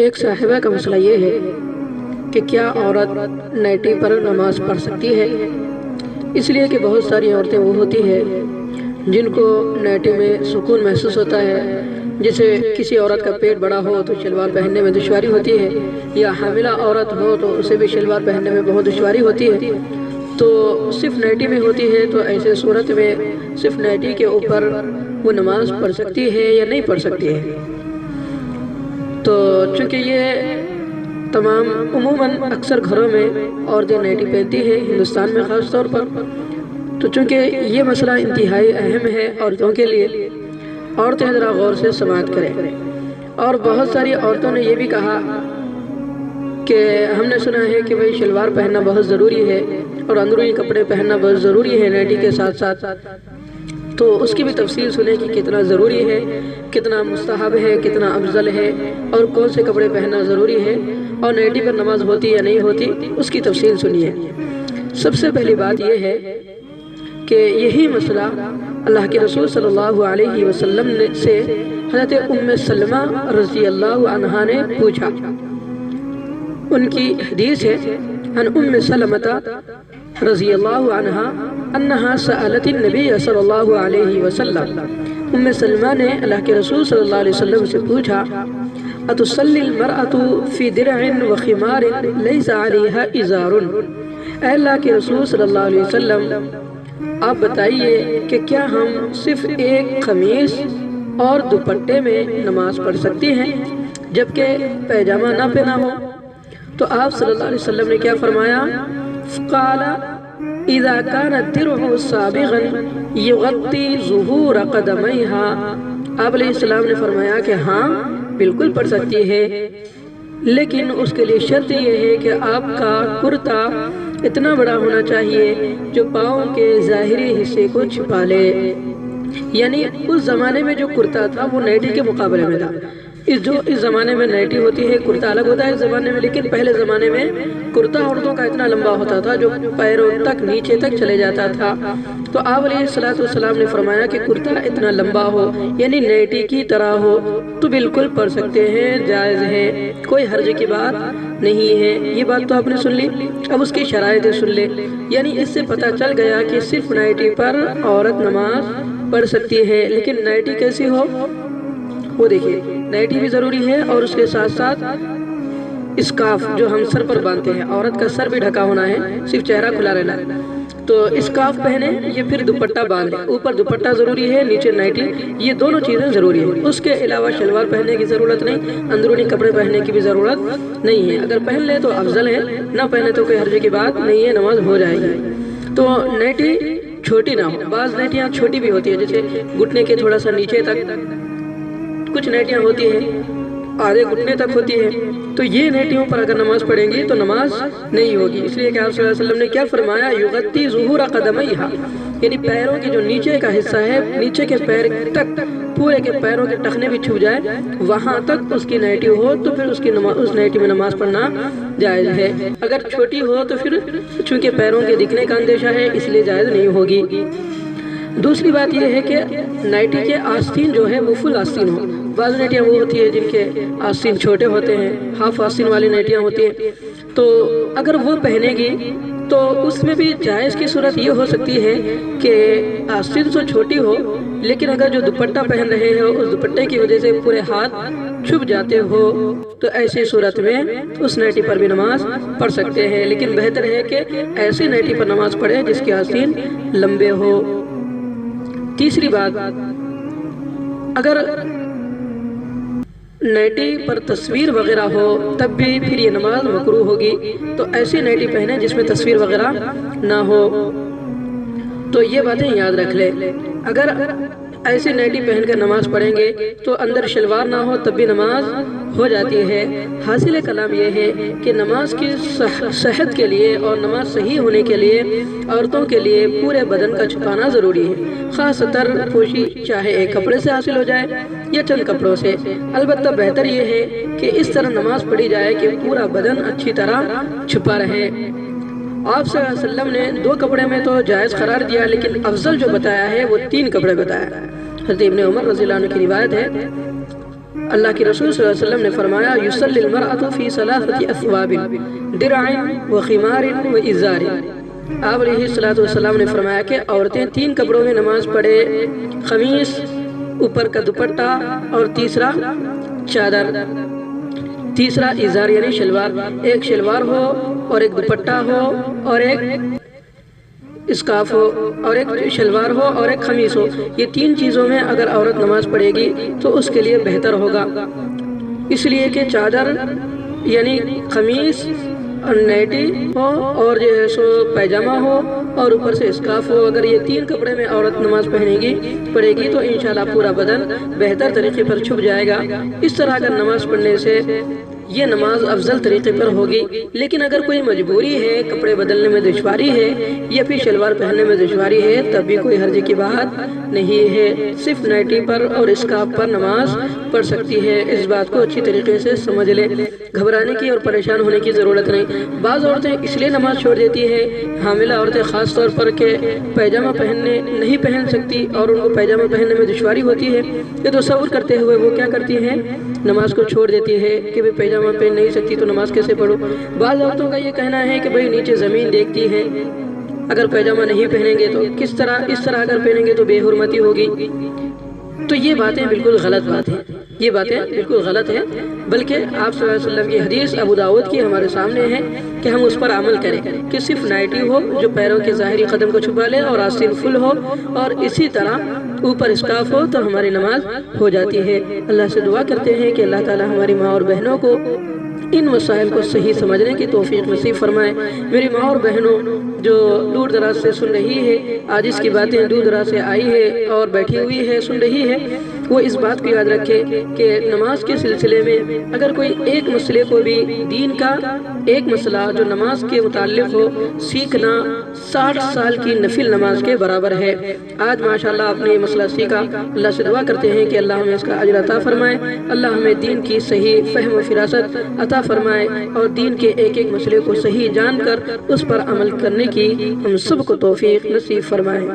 ایک صاحبہ کا مسئلہ یہ ہے کہ کیا عورت نائٹی پر نماز پڑھ سکتی ہے؟ اس لیے کہ بہت ساری عورتیں وہ ہوتی ہیں جن کو نائٹی میں سکون محسوس ہوتا ہے، جیسے کسی عورت کا پیٹ بڑا ہو تو شلوار پہننے میں دشواری ہوتی ہے، یا حاملہ عورت ہو تو اسے بھی شلوار پہننے میں بہت دشواری ہوتی ہے، تو صرف نائٹی میں ہوتی ہے۔ تو ایسے صورت میں صرف نائٹی کے اوپر وہ نماز پڑھ سکتی ہے یا نہیں پڑھ سکتی ہے؟ تو چونکہ یہ تمام عموماً اکثر گھروں میں عورتیں نائٹی پہنتی ہیں، ہندوستان میں خاص طور پر، تو چونکہ یہ مسئلہ انتہائی اہم ہے عورتوں کے لیے، عورتیں ذرا غور سے سماعت کریں۔ اور بہت ساری عورتوں نے یہ بھی کہا کہ ہم نے سنا ہے کہ بھئی شلوار پہننا بہت ضروری ہے اور اندرونی کپڑے پہننا بہت ضروری ہے نائٹی کے ساتھ ساتھ، تو اس کی بھی تفصیل سنیں کہ کتنا ضروری ہے، کتنا مستحب ہے، کتنا افضل ہے، اور کون سے کپڑے پہننا ضروری ہے، اور نائٹی پر نماز ہوتی یا نہیں ہوتی، اس کی تفصیل سنیے۔ سب سے پہلی بات یہ ہے کہ یہی مسئلہ اللہ کے رسول صلی اللہ علیہ وسلم سے حضرت ام سلمہ رضی اللہ عنہا نے پوچھا۔ ان کی حدیث ہے ان ام سلمہ رضی اللہ عنہا انہا سألت النبی صلی اللہ علیہ وسلم، ام سلمہ نے اللہ کے رسول صلی اللہ علیہ وسلم سے پوچھا، اتصلی المرأة فی درع وخمار لیس علیہا ازار؟ اے اللہ کے رسول صلی اللہ علیہ وسلم، آپ بتائیے کہ کیا ہم صرف ایک قمیص اور دوپٹے میں نماز پڑھ سکتی ہیں جبکہ پیجامہ نہ پہنا ہو؟ تو آپ صلی اللہ علیہ وسلم نے کیا فرمایا؟ قال اذا كان الدرع سابغا يغطي ظهور قدميها، آپ علیہ السلام نے فرمایا کہ ہاں بالکل پڑھ سکتی ہے، لیکن اس کے لیے شرط یہ ہے کہ آپ کا کرتا اتنا بڑا ہونا چاہیے جو پاؤں کے ظاہری حصے کو چھپا لے۔ یعنی اس زمانے میں جو کرتا تھا وہ نائٹی کے مقابلے میں تھا۔ اس زمانے میں نائٹی ہوتی ہے، کرتا الگ ہوتا ہے اس زمانے میں، لیکن پہلے زمانے میں کرتا عورتوں کا اتنا لمبا ہوتا تھا جو پیروں تک نیچے تک چلے جاتا تھا۔ تو آپ علیہ السلام نے فرمایا کہ کرتا اتنا لمبا ہو، یعنی نائٹی کی طرح ہو، تو بالکل پڑھ سکتے ہیں، جائز ہے، کوئی حرج کی بات نہیں ہے۔ یہ بات تو آپ نے سن لی، اب اس کی شرائط سن لے۔ یعنی اس سے پتہ چل گیا کہ صرف نائٹی پر عورت نماز پڑھ سکتی ہے، لیکن نائٹی کیسی ہو وہ دیکھیے، نائٹی بھی ضروری ہے، اور اس کے ساتھ ساتھ اسکارف جو ہم سر پر باندھتے ہیں، عورت کا سر بھی ڈھکا ہونا ہے، صرف چہرہ کھلا رہنا ہے، تو اسکارف پہنے، یہ پھر دوپٹہ باندھے، اوپر دوپٹہ ضروری ہے، نیچے نائٹی، یہ دونوں چیزیں ضروری ہیں۔ اس کے علاوہ شلوار پہننے کی ضرورت نہیں، اندرونی کپڑے پہننے کی بھی ضرورت نہیں ہے۔ اگر پہن لے تو افضل ہے، نہ پہنے تو کوئی حرج کی بات نہیں ہے، نماز ہو جائے گی۔ تو نائٹی چھوٹی نہ ہو، بعض نائٹیاں چھوٹی بھی ہوتی ہیں، جیسے گھٹنے کے تھوڑا سا نیچے تک، کچھ نائٹیاں ہوتی ہیں آدھے گھٹنے تک ہوتی ہیں، تو یہ نائٹیوں پر اگر نماز پڑھیں گی تو نماز نہیں ہوگی۔ اس لیے کہ آپ صلی اللہ علیہ وسلم نے کیا فرمایا؟ یغطی ظہور قدمیہا، یعنی پیروں کے جو نیچے کا حصہ ہے، نیچے کے پیر تک، پورے کے پیروں کے ٹخنے بھی چھپ جائے، وہاں تک اس کی نائٹی ہو تو پھر اس نائٹی میں نماز پڑھنا جائز ہے۔ اگر چھوٹی ہو تو پھر چونکہ پیروں کے دکھنے کا اندیشہ ہے اس لیے جائز نہیں ہوگی۔ دوسری بات یہ ہے کہ نائٹی کے آستین جو ہے وہ فل آستین ہو۔ بعض نائٹیاں وہ ہوتی ہے جن کے آستین چھوٹے ہوتے ہیں، ہاف آستین والی نائٹیاں ہوتی ہیں، تو اگر وہ پہنے گی تو اس میں بھی جائز کی صورت یہ ہو سکتی ہے کہ آستین تو چھوٹی ہو، لیکن اگر جو دوپٹہ پہن رہے ہو اس دوپٹے کی وجہ سے پورے ہاتھ چھپ جاتے ہو، تو ایسی صورت میں اس نائٹی پر بھی نماز پڑھ سکتے ہیں، لیکن بہتر ہے کہ ایسی نائٹی پر نماز پڑھے جس کے آستین لمبے ہو۔ تیسری بات، اگر نائٹی پر تصویر وغیرہ ہو تب بھی پھر یہ نماز مکروہ ہوگی، تو ایسی نائٹی پہنے جس میں تصویر وغیرہ نہ ہو۔ تو یہ باتیں یاد رکھ لیں۔ اگر ایسی نائٹی پہن کر نماز پڑھیں گے تو اندر شلوار نہ ہو تب بھی نماز ہو جاتی ہے۔ حاصل کلام یہ ہے کہ نماز کی صحت کے لیے اور نماز صحیح ہونے کے لیے عورتوں کے لیے پورے بدن کا چھپانا ضروری ہے، خاص طر پوشی چاہے ایک کپڑے سے حاصل ہو جائے یا چند کپڑوں سے۔ البتہ بہتر یہ ہے کہ اس طرح نماز پڑھی جائے کہ پورا بدن اچھی طرح چھپا رہے۔ آپ صلی اللہ علیہ وسلم نے 2 کپڑے میں تو جائز قرار دیا، لیکن افضل جو بتایا ہے وہ 3 کپڑے بتایا ہے۔ حضرت ابن عمر رضی اللہ عنہ کی روایت ہے، اللہ کے رسول صلی اللہ علیہ وسلم نے فرمایا یصلی المرأۃ فی ثلاثۃ اثواب درع و خمار و ازار۔ آپ علیہ السلام نے فرمایا کہ عورتیں 3 کپڑوں میں نماز پڑھے، خمیس، اوپر کا دوپٹہ، اور تیسرا چادر، تیسرا ازار یعنی شلوار، ایک شلوار ہو اور ایک دوپٹہ ہو اور ایک اسکارف ہو اور ایک شلوار ہو اور ایک خمیس ہو۔ یہ 3 چیزوں میں اگر عورت نماز پڑھے گی تو اس کے لیے بہتر ہوگا، اس لیے کہ چادر یعنی خمیس اور نائٹی ہو اور جو ہے سو پیجامہ ہو اور اوپر سے اسکارف ہو۔ اگر یہ 3 کپڑے میں عورت نماز پڑھے گی تو انشاءاللہ پورا بدن بہتر طریقے پر چھپ جائے گا۔ اس طرح اگر نماز پڑھنے سے یہ نماز افضل طریقے پر ہوگی۔ لیکن اگر کوئی مجبوری ہے، کپڑے بدلنے میں دشواری ہے یا پھر شلوار پہننے میں دشواری ہے، تب بھی کوئی حرج کی بات نہیں ہے، صرف نائٹی پر اور اسکارف پر نماز پڑھ سکتی ہے۔ اس بات کو اچھی طریقے سے سمجھ لیں، گھبرانے کی اور پریشان ہونے کی ضرورت نہیں۔ بعض عورتیں اس لیے نماز چھوڑ دیتی ہیں، حاملہ عورتیں خاص طور پر کہ پیجامہ نہیں پہن سکتی اور ان کو پیجامہ پہننے میں دشواری ہوتی ہے، یہ تصور کرتے ہوئے وہ کیا کرتی ہیں، نماز کو چھوڑ دیتی ہے کہ بھی پیجامہ پہن نہیں سکتی تو نماز کیسے پڑھو۔ بعض عورتوں کا یہ کہنا ہے کہ بھئی نیچے زمین دیکھتی ہے، اگر پیجامہ نہیں پہنیں گے تو اس طرح اگر پہنیں گے تو بے حرمتی ہوگی۔ تو یہ باتیں بالکل غلط بات ہیں، یہ باتیں بالکل غلط ہیں، بلکہ آپ صلی اللہ علیہ وسلم کی حدیث ابو داؤد کی ہمارے سامنے ہے کہ ہم اس پر عمل کریں کہ صرف نائٹی ہو جو پیروں کے ظاہری قدم کو چھپا لے اور آستین فل ہو، اور اسی طرح اوپر اسکارف ہو تو ہماری نماز ہو جاتی ہے۔ اللہ سے دعا کرتے ہیں کہ اللہ تعالی ہماری ماں اور بہنوں کو ان مسائل کو صحیح سمجھنے کی توفیق نصیب فرمائے۔ میری ماں اور بہنوں جو دور دراز سے سن رہی ہے، آج اس کی باتیں دور دراز سے آئی ہے اور بیٹھی ہوئی ہے سن رہی ہے، وہ اس بات کو یاد رکھے کہ نماز کے سلسلے میں اگر کوئی ایک مسئلے کو بھی، دین کا ایک مسئلہ جو نماز کے متعلق ہو، سیکھنا 60 سال کی نفل نماز کے برابر ہے۔ آج ماشاءاللہ آپ نے یہ مسئلہ سیکھا، اللہ سے دعا کرتے ہیں کہ اللہ ہمیں اس کا اجر عطا فرمائے، اللہ ہمیں دین کی صحیح فہم و فراست عطا فرمائے اور دین کے ایک ایک مسئلے کو صحیح جان کر اس پر عمل کرنے کی ہم سب کو توفیق نصیب فرمائے۔